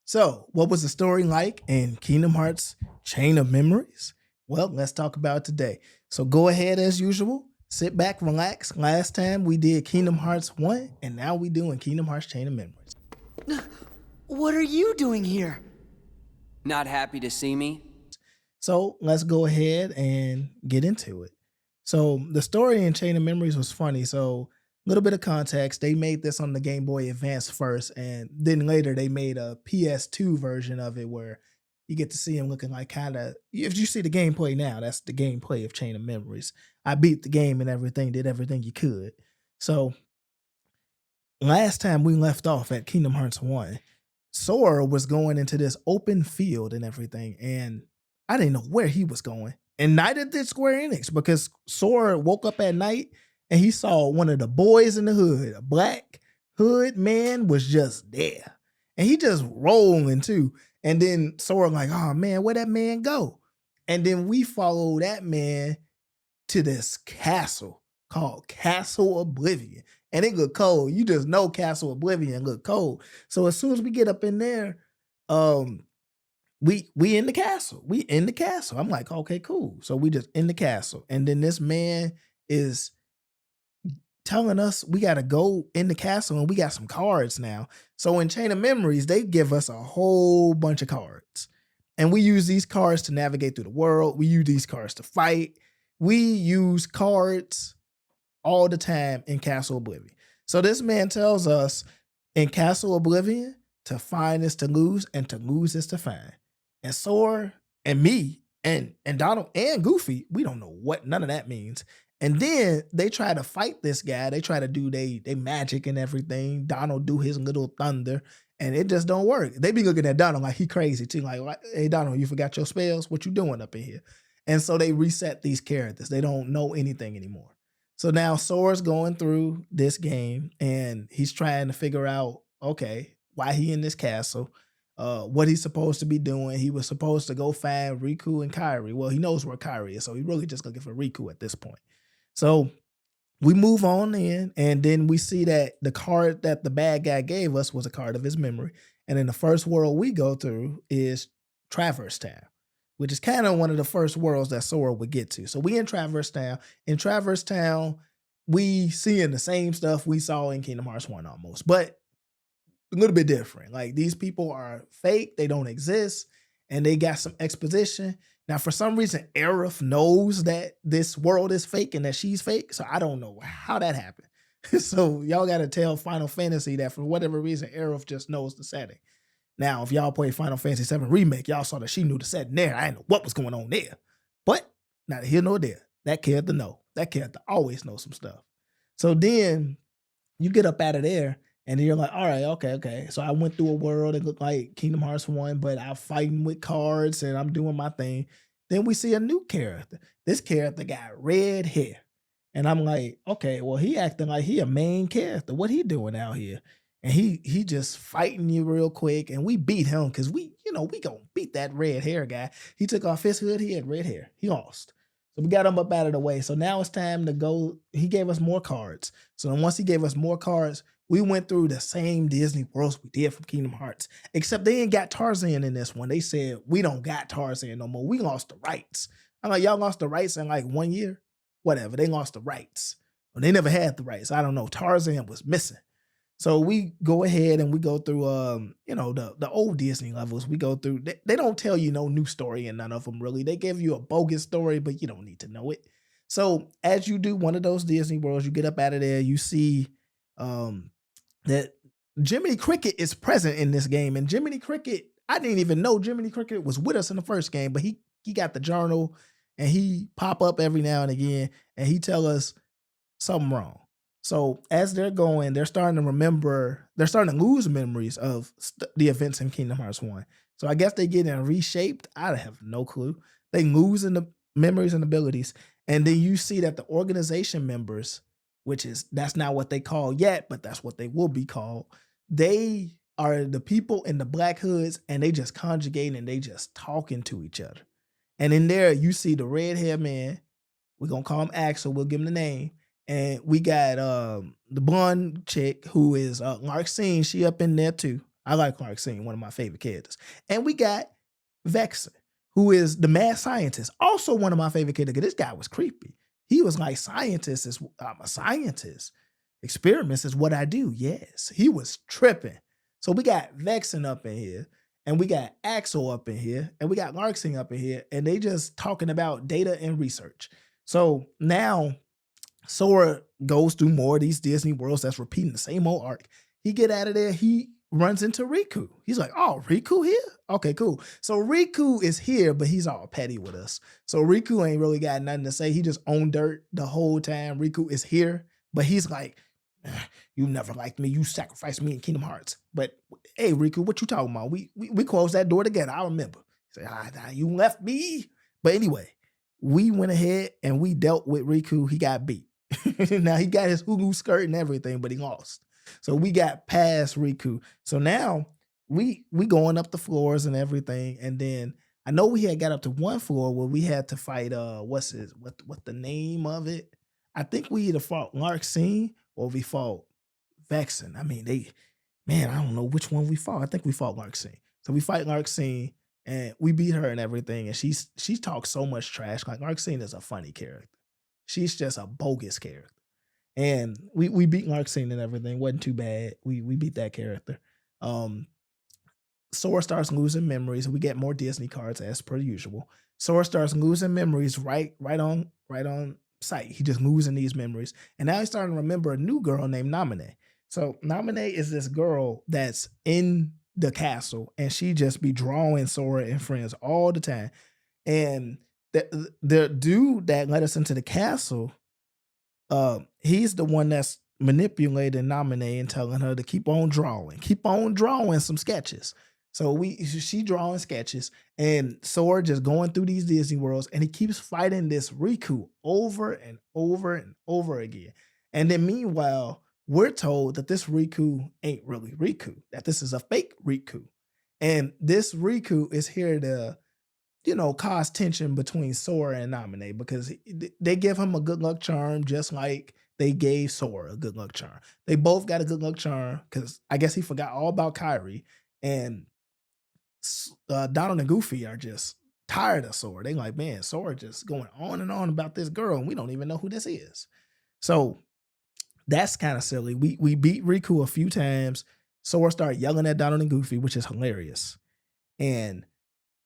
So, what was the story like in Kingdom Hearts Chain of Memories? Well, let's talk about it today. So, go ahead as usual, sit back, relax. Last time we did Kingdom Hearts 1, and now we doing Kingdom Hearts Chain of Memories. What are you doing here? Not happy to see me? So, let's go ahead and get into it. So, the story in Chain of Memories was funny. So, a little bit of context, they made this on the Game Boy Advance first, and then later they made a PS2 version of it where you get to see him looking like kind of, if you see the gameplay now, that's the gameplay of Chain of Memories. I beat the game and everything, did everything you could. So last time we left off at Kingdom Hearts 1, Sora was going into this open field and everything, and I didn't know where he was going. And neither did Square Enix, because Sora woke up at night and he saw one of the boys in the hood, a black hood man, was just there. And he just rolling too. And then Sora like, oh man, where'd that man go? And then we follow that man to this castle called Castle Oblivion. And it look cold. You just know Castle Oblivion look cold. So as soon as we get up in there, um, we in the castle. We in the castle. I'm like, okay, cool. So we just in the castle. And then this man is telling us we gotta go in the castle and we got some cards now. So in Chain of Memories, they give us a whole bunch of cards. And we use these cards to navigate through the world. We use these cards to fight. We use cards all the time in Castle Oblivion. So this man tells us in Castle Oblivion, to find is to lose, and to lose is to find. And Sora and me and Donald and Goofy, we don't know what none of that means. And then they try to fight this guy. They try to do they magic and everything. Donald do his little thunder, and it just don't work. They be looking at Donald like he crazy too. Like, hey Donald, you forgot your spells? What you doing up in here? And so they reset these characters. They don't know anything anymore. So now Sora's going through this game and he's trying to figure out, okay, why he in this castle, what he's supposed to be doing. He was supposed to go find Riku and Kairi. Well, he knows where Kairi is, so he really just looking for Riku at this point. So we move on in, and then we see that the card that the bad guy gave us was a card of his memory. And in the first world we go through is Traverse Town, which is kind of one of the first worlds that Sora would get to. So we in Traverse Town. In Traverse Town, we seeing the same stuff we saw in Kingdom Hearts 1 almost, but a little bit different. Like these people are fake, they don't exist, and they got some exposition. Now, for some reason, Aerith knows that this world is fake and that she's fake. So I don't know how that happened. So y'all got to tell Final Fantasy that for whatever reason, Aerith just knows the setting. Now, if y'all play Final Fantasy 7 Remake, y'all saw that she knew the setting there. I didn't know what was going on there. But neither here nor there. That character know. That character always knows some stuff. So then you get up out of there and then you're like, all right, okay. So I went through a world that looked like Kingdom Hearts 1, but I'm fighting with cards and I'm doing my thing. Then we see a new character. This character got red hair. And I'm like, okay, well, he acting like he a main character. What he doing out here? And he just fighting you real quick. And we beat him because we gonna beat that red hair guy. He took off his hood, he had red hair. He lost. So we got him up out of the way. So now it's time to go. He gave us more cards. So then once he gave us more cards, we went through the same Disney worlds we did from Kingdom Hearts, except they ain't got Tarzan in this one. They said, we don't got Tarzan no more. We lost the rights. I'm like, y'all lost the rights in like 1 year? Whatever, they lost the rights. Well, they never had the rights. I don't know. Tarzan was missing. So we go ahead and we go through, the old Disney levels. We go through, they don't tell you no new story in none of them really. They give you a bogus story, but you don't need to know it. So as you do one of those Disney worlds, you get up out of there, you see that Jiminy Cricket is present in this game. And Jiminy Cricket, I didn't even know Jiminy Cricket was with us in the first game, but he got the journal and he pop up every now and again and he tell us something wrong. So as they're going, they're starting to lose memories of the events in Kingdom Hearts 1. So I guess they getting reshaped. I have no clue. They losing the memories and abilities. And then you see that the organization members, that's not what they call yet, but that's what they will be called. They are the people in the black hoods and they just conjugating and they just talking to each other. And in there, you see the red hair man. We're going to call him Axel. We'll give him the name. And we got the blonde chick who is Larxene. She up in there too. I like Larxene, one of my favorite characters. And we got Vexen, who is the mad scientist, also one of my favorite characters. This guy was creepy. He was like, scientist is I'm a scientist. Experiments is what I do. Yes, he was tripping. So we got Vexen up in here, and we got Axel up in here, and we got Larxene up in here, and they just talking about data and research. So now Sora goes through more of these Disney worlds that's repeating the same old arc. He get out of there, he runs into Riku. He's like, oh, Riku here? Okay, cool. So Riku is here, but he's all petty with us. So Riku ain't really got nothing to say. He just owned dirt the whole time. Riku is here, but he's like, you never liked me. You sacrificed me in Kingdom Hearts. But hey, Riku, what you talking about? We closed that door together. I remember. He said, you left me. But anyway, we went ahead and we dealt with Riku. He got beat. Now he got his hulu skirt and everything, but he lost. So we got past Riku. So now we going up the floors and everything. And then I know we had got up to one floor where we had to fight what the name of it? I think we either fought Larxene or we fought Vexen. I mean, I don't know which one we fought. I think we fought Larxene. So we fight Larxene and we beat her and everything. And she talks so much trash. Like Larxene is a funny character. She's just a bogus character. And we beat Larxene and everything. Wasn't too bad. We beat that character. Sora starts losing memories. We get more Disney cards as per usual. Sora starts losing memories right on sight. He just losing these memories. And now he's starting to remember a new girl named Naminé. So Naminé is this girl that's in the castle, and she just be drawing Sora and friends all the time. And the dude that let us into the castle, he's the one that's manipulating Naminé and telling her to keep on drawing some sketches. So she drawing sketches, and Sora just going through these Disney worlds, and he keeps fighting this Riku over and over and over again. And then meanwhile, we're told that this Riku ain't really Riku, that this is a fake Riku. And this Riku is here to, cause tension between Sora and Naminé because they give him a good luck charm just like they gave Sora a good luck charm. They both got a good luck charm because I guess he forgot all about Kyrie, and Donald and Goofy are just tired of Sora. They like, man, Sora just going on and on about this girl, and we don't even know who this is. So that's kind of silly. We beat Riku a few times. Sora started yelling at Donald and Goofy, which is hilarious. And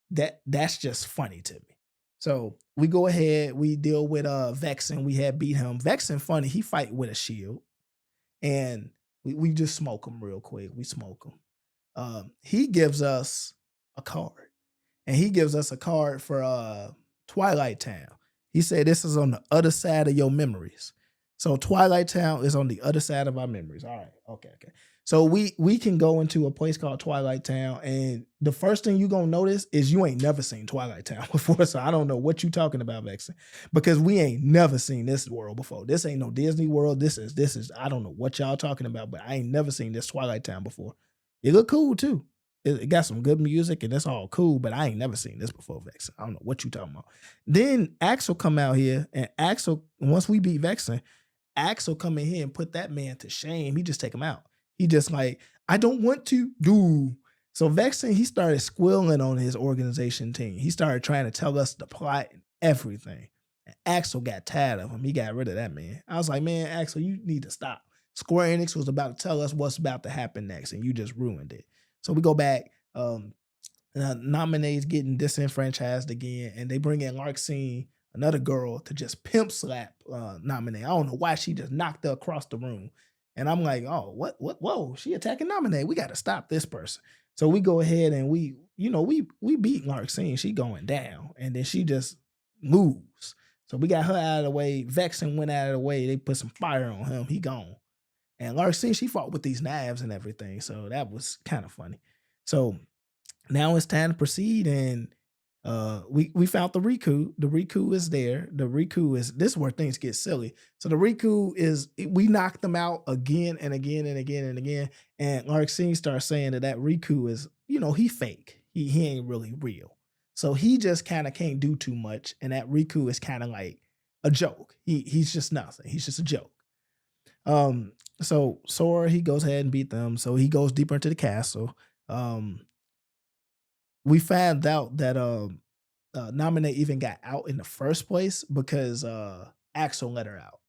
that's just funny to me. So we go ahead, we deal with Vexen. We had beat him. Vexen funny, he fight with a shield. And we just smoke him real quick. We smoke him. He gives us a card. And he gives us a card for Twilight Town. He said this is on the other side of your memories. So Twilight Town is on the other side of our memories. All right. Okay. So we can go into a place called Twilight Town, and the first thing you're gonna notice is you ain't never seen Twilight Town before. So I don't know what you talking about, Vexen, because we ain't never seen this world before. This ain't no Disney World. This is I don't know what y'all talking about, but I ain't never seen this Twilight Town before. It look cool too. It got some good music and it's all cool, but I ain't never seen this before, Vexen. I don't know what you talking about. Then Axel come out here, and Axel, once we beat Vexen, Axel come in here and put that man to shame. He just take him out. He just like, I don't want to do. So Vexen, he started squealing on his organization team. He started trying to tell us the plot and everything. And Axel got tired of him. He got rid of that man. I was like, man, Axel, you need to stop. Square Enix was about to tell us what's about to happen next, and you just ruined it. So we go back. Naminé's getting disenfranchised again, and they bring in Larxene, another girl, to just pimp slap Naminé. I don't know why she just knocked her across the room. And I'm like, oh, what? Whoa, she attacking Naminé. We got to stop this person. So we go ahead and we beat Larxene. She going down, and then she just moves. So we got her out of the way. Vexen went out of the way. They put some fire on him. He gone. And Larxene, she fought with these knives and everything. So that was kind of funny. So now it's time to proceed, and we found the Riku. The Riku is there. This is where things get silly. So the Riku we knocked them out again and again and again and again. And Larxene starts saying that Riku is, he fake. He ain't really real. So he just kind of can't do too much. And that Riku is kind of like a joke. He's just nothing. He's just a joke. Um, so Sora, he goes ahead and beat them. So he goes deeper into the castle. Um, we found out that Nominate even got out in the first place because Axel let her out.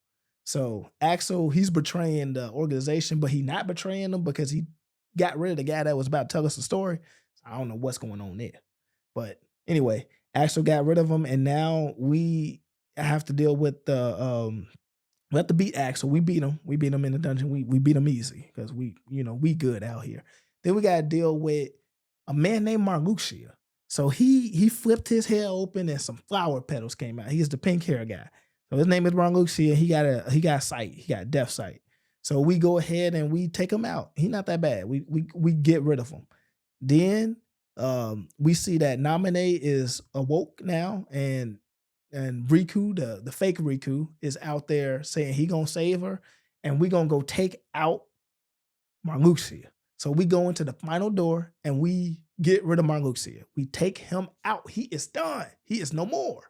So Axel, he's betraying the organization, but he not betraying them because he got rid of the guy that was about to tell us the story. I don't know what's going on there. But anyway, Axel got rid of him, and now we have to deal with the we have to beat Axel. We beat him. We beat him in the dungeon. We beat him easy because we good out here. Then we gotta deal with a man named Marluxia. So he flipped his hair open and some flower petals came out. He's the pink hair guy. So his name is Marluxia. He got sight. He got death sight. So we go ahead and we take him out. He's not that bad. We get rid of him. Then we see that Nominate is awoke now, and Riku, the fake Riku, is out there saying he gonna save her, and we gonna go take out Marluxia. So we go into the final door and we get rid of Marluxia. We take him out. He is done. He is no more.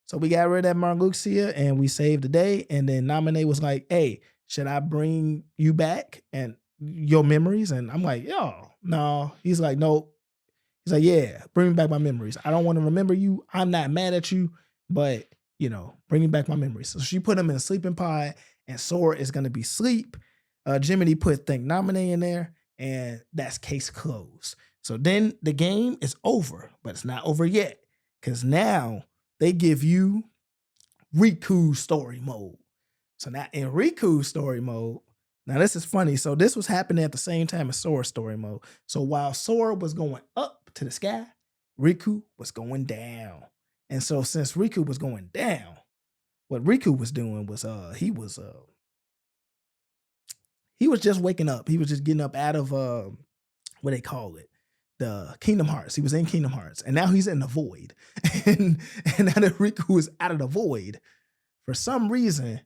So we got rid of that Marluxia and we saved the day. And then Nominee was like, "Hey, should I bring you back and your memories?" And I'm like, "Yo, no." He's like, "No." He's like, "Yeah, bring me back my memories. I don't want to remember you. I'm not mad at you, but bring me back my memories." So she put him in a sleeping pod, and Sora is gonna be sleep. Jiminy put Think Nominee in there, and that's case closed. So then the game is over, but it's not over yet. Cause now they give you Riku story mode. So now in Riku story mode, now this is funny. So this was happening at the same time as Sora story mode. So while Sora was going up to the sky, Riku was going down. And so since Riku was going down, what Riku was doing was he was just waking up. He was just getting up out of what they call it, the Kingdom Hearts. He was in Kingdom Hearts, and now he's in the void. And now that Riku is out of the void, for some reason,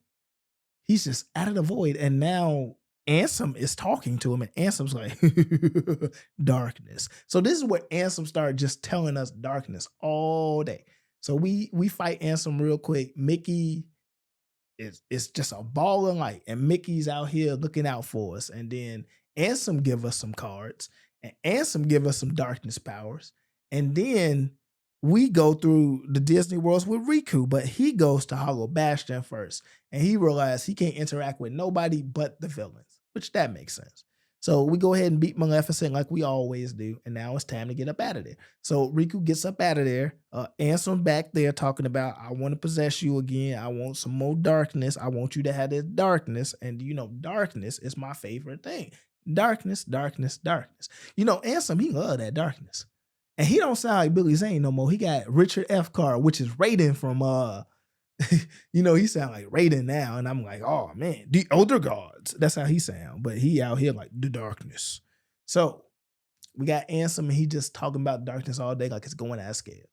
he's just out of the void. And now Ansem is talking to him, and Ansem's like, darkness. So this is where Ansem started just telling us darkness all day. So we fight Ansem real quick. Mickey it's just a ball of light, and Mickey's out here looking out for us. And then Ansem give us some cards, and Ansem give us some darkness powers. And then we go through the Disney worlds with Riku, but he goes to Hollow Bastion first, and he realized he can't interact with nobody but the villains, which that makes sense. So we go ahead and beat Maleficent like we always do, and now it's time to get up out of there. So Riku gets up out of there. Ansem back there talking about, "I want to possess you again. I want some more darkness. I want you to have this darkness." And darkness is my favorite thing. Darkness, darkness, darkness. Ansem, he love that darkness. And he don't sound like Billy Zane no more. He got Richard F. Carr, which is Raiden from he sound like Raiden now, and I'm like, oh man, the older gods. That's how he sound, but he out here like the darkness. So we got Ansem, and he just talking about darkness all day like it's going out of scale,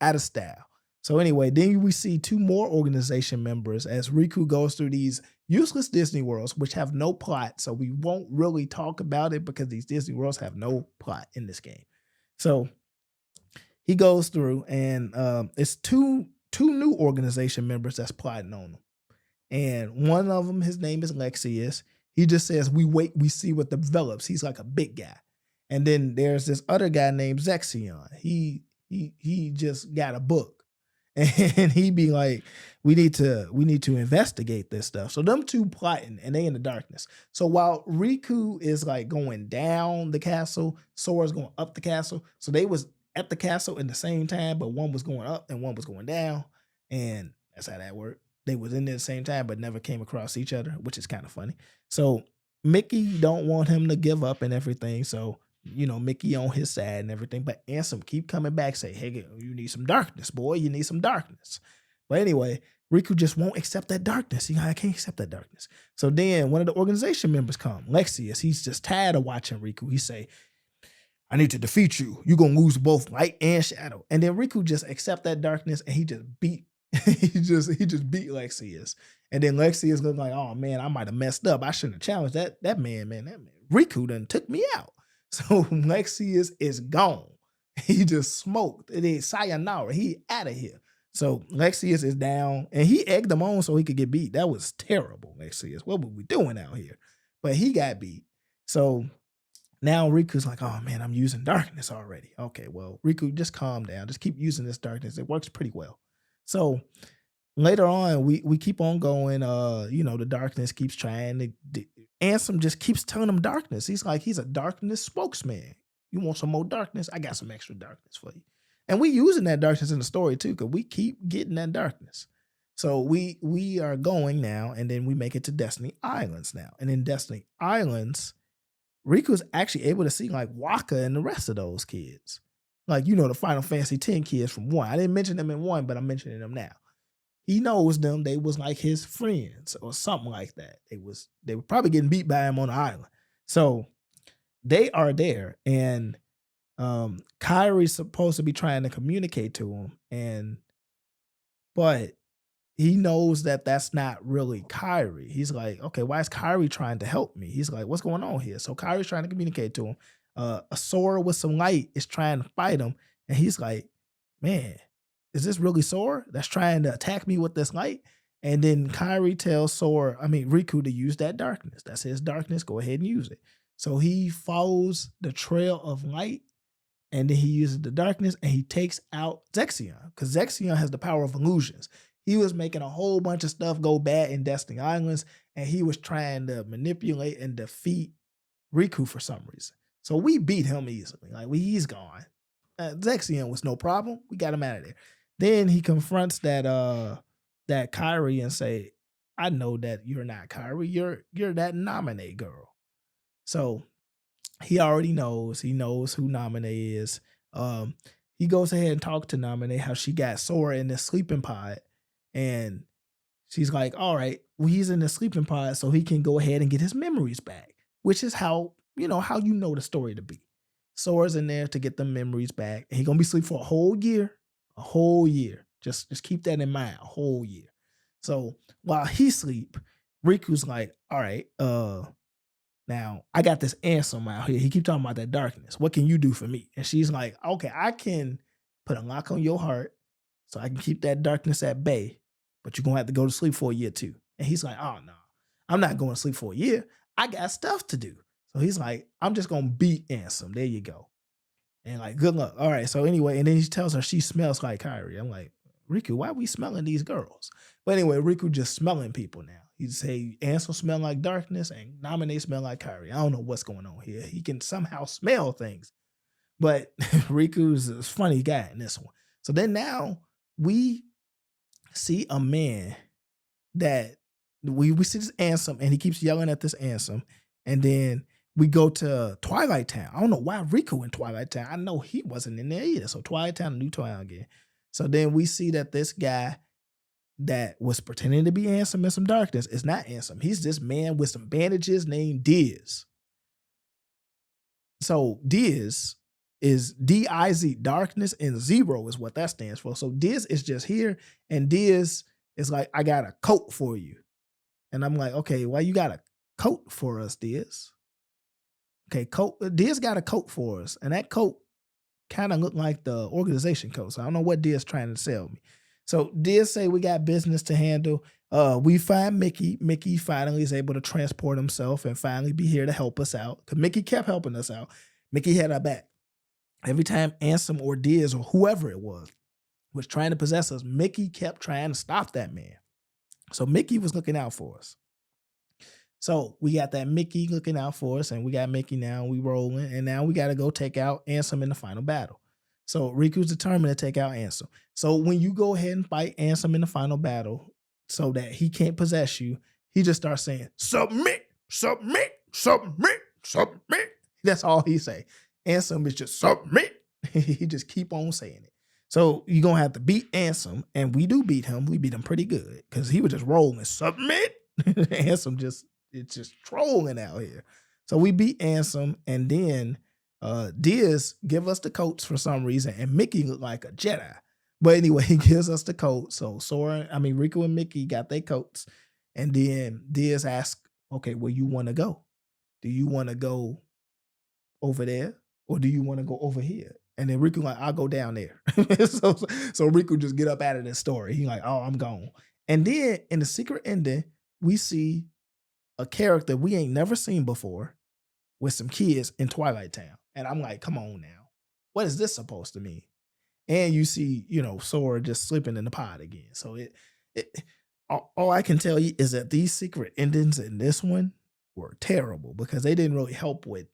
out of style. So anyway, then we see two more organization members as Riku goes through these useless Disney worlds, which have no plot. So we won't really talk about it because these Disney worlds have no plot in this game. So he goes through, and it's two new organization members that's plotting on him. And one of them, his name is Lexius. He just says, "We wait, we see what develops." He's like a big guy. And then there's this other guy named Zexion. He just got a book. And he be like, we need to investigate this stuff. So them two plotting, and they in the darkness. So while Riku is like going down the castle, Sora's going up the castle. So they was at the castle in the same time, but one was going up and one was going down. And that's how that worked. They was in there at the same time, but never came across each other, which is kind of funny. So Mickey don't want him to give up and everything. So, Mickey on his side and everything. But Ansem keep coming back, say, "Hey, you need some darkness, boy. You need some darkness." But anyway, Riku just won't accept that darkness. I can't accept that darkness. So then one of the organization members come, Lexius. He's just tired of watching Riku. He say, "I need to defeat you. You're gonna lose both light and shadow." And then Riku just accept that darkness, and he just beat he just beat Lexius. And then Lexius looking like, "Oh man, I might have messed up. I shouldn't have challenged that man, man. That man. Riku done took me out." So Lexius is gone. He just smoked. It is sayonara. He out of here. So Lexius is down, and he egged him on so he could get beat. That was terrible, Lexius. What were we doing out here? But he got beat. So now Riku's like, oh man, I'm using darkness already. Okay, well, Riku, just calm down. Just keep using this darkness. It works pretty well. So later on, we keep on going. The darkness keeps trying to. Ansem just keeps telling him darkness. He's like, he's a darkness spokesman. You want some more darkness? I got some extra darkness for you. And we using that darkness in the story too, because we keep getting that darkness. So we are going now, and then we make it to Destiny Islands now. And in Destiny Islands, Riku's actually able to see like Waka and the rest of those kids. Like, the Final Fantasy X kids from 1. I didn't mention them in 1, but I'm mentioning them now. He knows them. They was like his friends or something like that. They were probably getting beat by him on the island. So they are there, and Kyrie's supposed to be trying to communicate to him, but he knows that that's not really Kyrie. He's like, okay, why is Kyrie trying to help me? He's like, what's going on here? So Kyrie's trying to communicate to him. A Sora with some light is trying to fight him, and he's like, man, is this really Sora that's trying to attack me with this light? And then Kyrie tells Riku to use that darkness. That's his darkness. Go ahead and use it. So he follows the trail of light, and then he uses the darkness, and he takes out Zexion, because Zexion has the power of illusions. He was making a whole bunch of stuff go bad in Destiny Islands, and he was trying to manipulate and defeat Riku for some reason. So we beat him easily. Like, he's gone. Zexion was no problem. We got him out of there. Then he confronts that Kyrie and say, I know that you're not Kyrie. You're that Nominee girl. So he already knows. He knows who Nominee is. He goes ahead and talks to Nominee how she got Sora in the sleeping pod. And she's like, all right, well, he's in the sleeping pod, so he can go ahead and get his memories back, which is how the story to be. Sora's in there to get the memories back. And he's going to be asleep for a whole year. A whole year. Just keep that in mind. A whole year. So while he sleep, Riku's like, all right, now I got this Ansem out here. He keep talking about that darkness. What can you do for me? And she's like, okay, I can put a lock on your heart so I can keep that darkness at bay, but you're going to have to go to sleep for a year too. And he's like, oh no, I'm not going to sleep for a year. I got stuff to do. So he's like, I'm just going to beat Ansem. There you go. And like, good luck. All right. So anyway, and then he tells her she smells like Kyrie. I'm like, Riku, why are we smelling these girls? But anyway, Riku just smelling people now. He say Ansel smell like darkness and Nominee smell like Kyrie. I don't know what's going on here. He can somehow smell things. But Riku's a funny guy in this one. So then now we see a man that we see this Ansem, and he keeps yelling at this Ansem. And then we go to Twilight Town. I don't know why Riku in Twilight Town. I know he wasn't in there either. So Twilight Town, new town again. So then we see that this guy that was pretending to be Ansem in some darkness is not Ansem. He's this man with some bandages named Diz. So Diz is D-I-Z, darkness, and zero is what that stands for. So Diz is just here, and Diz is like, I got a coat for you. And I'm like, okay, why you got a coat for us, Diz? Okay, Diz got a coat for us, and that coat kind of looked like the organization coat. So I don't know what Diz trying to sell me. So Diz say we got business to handle. We find Mickey. Mickey finally is able to transport himself and finally be here to help us out. Because Mickey kept helping us out. Mickey had our back. Every time Ansem or Diz or whoever it was trying to possess us, Mickey kept trying to stop that man. So Mickey was looking out for us. So we got that Mickey looking out for us, and we got Mickey now, we rolling, and now we got to go take out Ansem in the final battle. So Riku's determined to take out Ansem. So when you go ahead and fight Ansem in the final battle so that he can't possess you, he just starts saying, submit, submit, submit, submit. That's all he say. Ansem is just submit. He just keep on saying it. So you're going to have to beat Ansem, and we do beat him. We beat him pretty good because he was just rolling, submit. Ansem it's just trolling out here. So we beat Ansem, and then Diz give us the coats for some reason, and Mickey looked like a Jedi. But anyway, he gives us the coat. So Riku and Mickey got their coats. And then Diz asks, okay, where you want to go? Do you want to go over there, or do you want to go over here? And then Riku like, I'll go down there. So Riku just get up out of this story. He like, oh, I'm gone. And then in the secret ending, we see a character we ain't never seen before with some kids in Twilight Town. And I'm like, come on now. What is this supposed to mean? And you see, Sora just slipping in the pod again. So it all I can tell you is that these secret endings in this one were terrible because they didn't really help with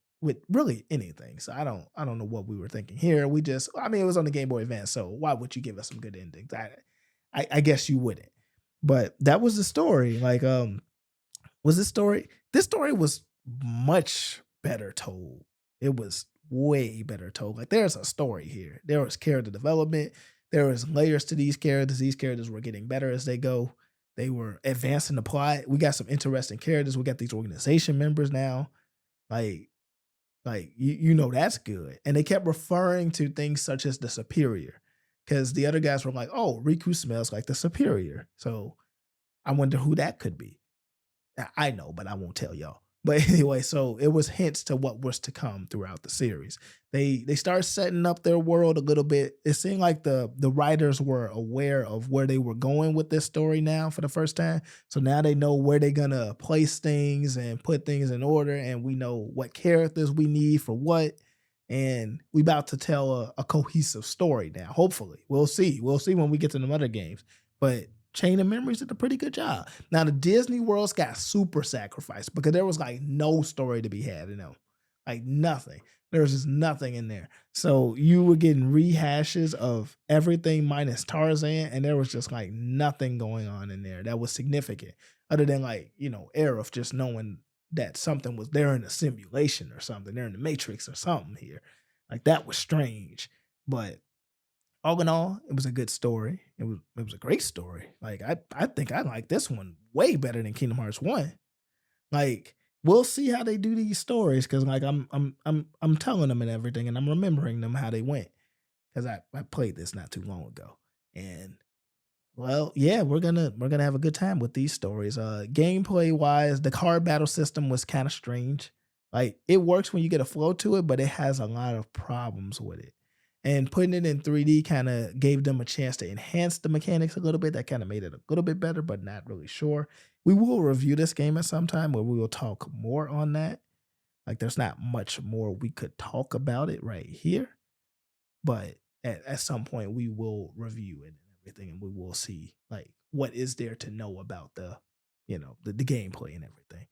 really anything. So I don't know what we were thinking here. It was on the Game Boy Advance, so why would you give us some good endings? I guess you wouldn't. But that was the story. Like, was this story? This story was much better told. It was way better told. Like, there's a story here. There was character development. There was layers to these characters. These characters were getting better as they go. They were advancing the plot. We got some interesting characters. We got these organization members now. Like, that's good. And they kept referring to things such as the superior. Because the other guys were like, oh, Riku smells like the superior. So I wonder who that could be. I know, but I won't tell y'all. But anyway, so it was hints to what was to come throughout the series. They started setting up their world a little bit. It seemed like the writers were aware of where they were going with this story now for the first time. So now they know where they're gonna place things and put things in order, and we know what characters we need for what. And we about to tell a cohesive story now. Hopefully, we'll see. We'll see when we get to the other games. But Chain of Memories did a pretty good job. Now the Disney worlds got super sacrificed because there was like no story to be had in them, like nothing. There was just nothing in there. So you were getting rehashes of everything minus Tarzan, and there was just like nothing going on in there that was significant, other than like Aerith just knowing that something was there in a simulation or something, they're in the Matrix or something here. Like that was strange, but all in all, it was a good story. It was a great story. Like I think I like this one way better than Kingdom Hearts 1. Like we'll see how they do these stories because like I'm telling them and everything, and I'm remembering them how they went because I played this not too long ago. And well, yeah, we're gonna have a good time with these stories. Gameplay wise, the card battle system was kind of strange. Like it works when you get a flow to it, but it has a lot of problems with it. And putting it in 3D kind of gave them a chance to enhance the mechanics a little bit. That kind of made it a little bit better, but not really sure. We will review this game at some time where we will talk more on that. Like there's not much more we could talk about it right here, but at some point we will review it and everything, and we will see like what is there to know about the gameplay and everything.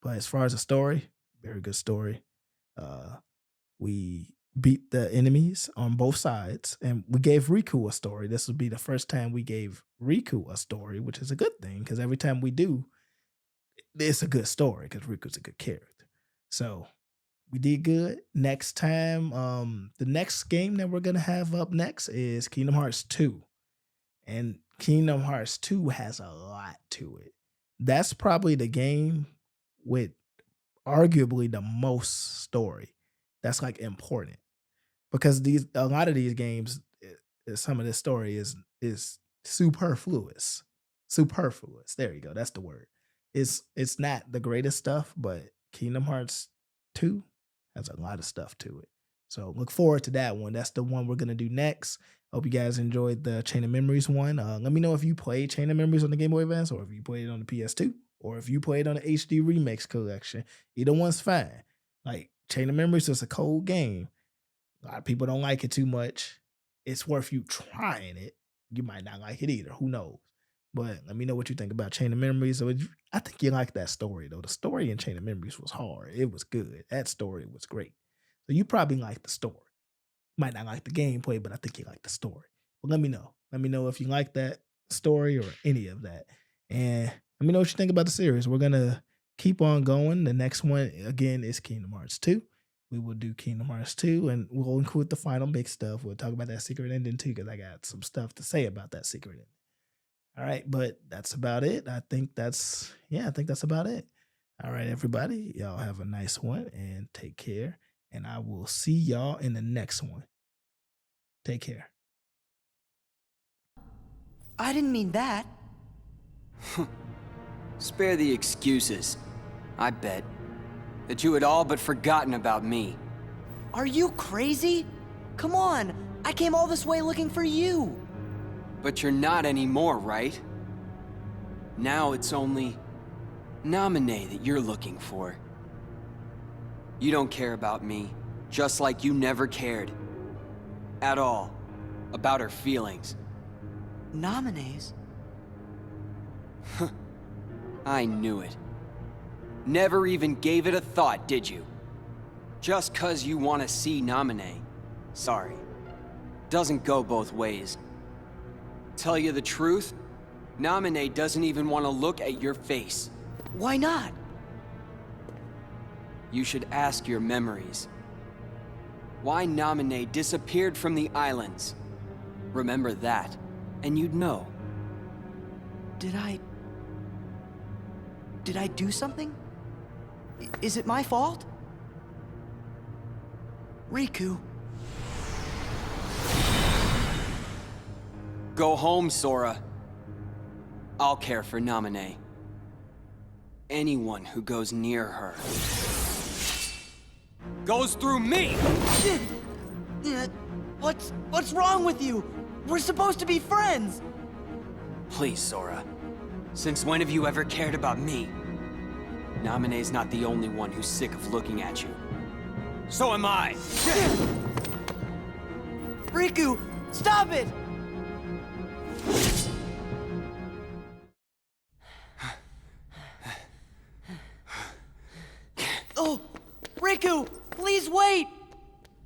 But as far as the story, very good story. We beat the enemies on both sides, and we gave Riku a story. This would be the first time we gave Riku a story, which is a good thing because every time we do, it's a good story because Riku's a good character. So we did good. Next time, the next game that we're gonna have up next is Kingdom Hearts 2. And Kingdom Hearts 2 has a lot to it. That's probably the game with arguably the most story that's like important because a lot of these games, some of this story is superfluous. Superfluous. There you go. That's the word. It's not the greatest stuff, but Kingdom Hearts 2 has a lot of stuff to it. So look forward to that one. That's the one we're gonna do next. Hope you guys enjoyed the Chain of Memories one. Let me know if you played Chain of Memories on the Game Boy Advance, or if you played it on the PS2, or if you played on the HD Remix collection. Either one's fine. Like Chain of Memories is a cold game. A lot of people don't like it too much. It's worth you trying it. You might not like it either. Who knows? But let me know what you think about Chain of Memories. I think you like that story though. The story in Chain of Memories was hard. It was good. That story was great. So you probably like the story. Might not like the gameplay, but I think you like the story. But let me know. Let me know if you like that story or any of that. And let me know what you think about the series. We're gonna keep on going. The next one again is Kingdom Hearts 2. We will do Kingdom Hearts 2 and we'll include the final big stuff. We'll talk about that secret ending too, because I got some stuff to say about that secret ending. All right, but that's about it. I think that's about it. All right, everybody. Y'all have a nice one and take care. And I will see y'all in the next one. Take care. I didn't mean that. Spare the excuses. I bet that you had all but forgotten about me. Are you crazy? Come on! I came all this way looking for you! But you're not anymore, right? Now it's only Naminé that you're looking for. You don't care about me, just like you never cared. At all. About her feelings. Nominees? I knew it. Never even gave it a thought, did you? Just 'cause you want to see Naminé. Sorry. Doesn't go both ways. Tell you the truth, Naminé doesn't even want to look at your face. Why not? You should ask your memories. Why Naminé disappeared from the islands. Remember that, and you'd know. Did I do something? Is it my fault? Riku. Go home, Sora. I'll care for Naminé. Anyone who goes near her goes through me! What's wrong with you? We're supposed to be friends! Please, Sora. Since when have you ever cared about me? Naminé's not the only one who's sick of looking at you. So am I! Riku, stop it! Oh, Riku, please wait!